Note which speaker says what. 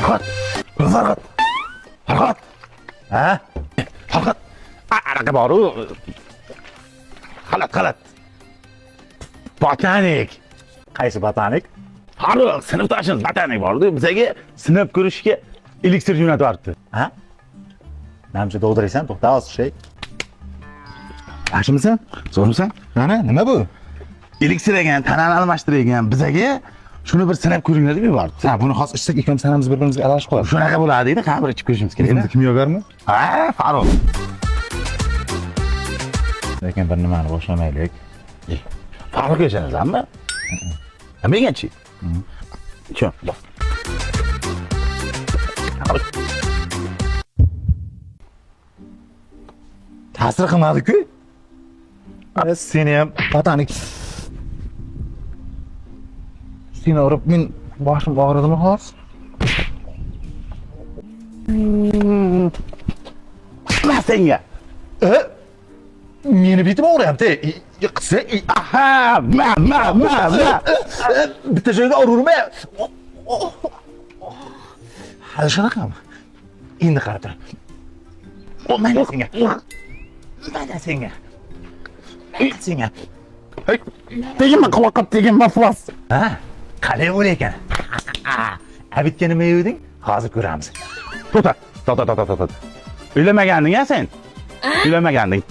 Speaker 1: Farqat. Farqat. Farqat. Ha? Farqat. Anaqa boru. Xalat. Botanik.
Speaker 2: Qaysi botanik?
Speaker 1: Hali sinfdoshimiz botanik bor-ku, bizga sinf ko'rishga elektr jo'natib yuboribdi.
Speaker 2: Ha? Namcha do'ldiraysan, to'xta hozir shay. Yaxshimisan?
Speaker 1: Zo'rmisan?
Speaker 2: Mana, nima bu?
Speaker 1: Elektr ekan, tanani almashtirgan bizga shuni bir sinab ko'ringlar deb yubordi.
Speaker 2: Ha, buni hozir ichsak ikkalamiz tanamiz bir-birimizga aralashib qoladi.
Speaker 1: Shunaqa bo'ladi deydi, qani bir ichib ko'rishimiz kerak.
Speaker 2: Endi kimyogarmi?
Speaker 1: Ha, Farruh.
Speaker 2: Lekin bir nimani boshlamaylik.
Speaker 1: Farruhga ishonasizmi? Mengachi? Cho'p, bor.
Speaker 2: Ta'sir qilmadi-ku. Seni ham botanik. Seni urib men boshim og'ridimi hozir?
Speaker 1: Nima senga?
Speaker 2: Meni bitim og'riyapti. Qisa,
Speaker 1: Aha, ma.
Speaker 2: bitta joyga ururma. Hali shunaqami? Endi qarab tur. Mana senga.
Speaker 1: Hey, tegma quloqqa tegma flas.
Speaker 2: Ha? Qalay bo'lar ekan? Abitga nima yeding? Hozir ko'ramiz.
Speaker 1: To'xta. Uylamaganding-a sen? Uylamaganding.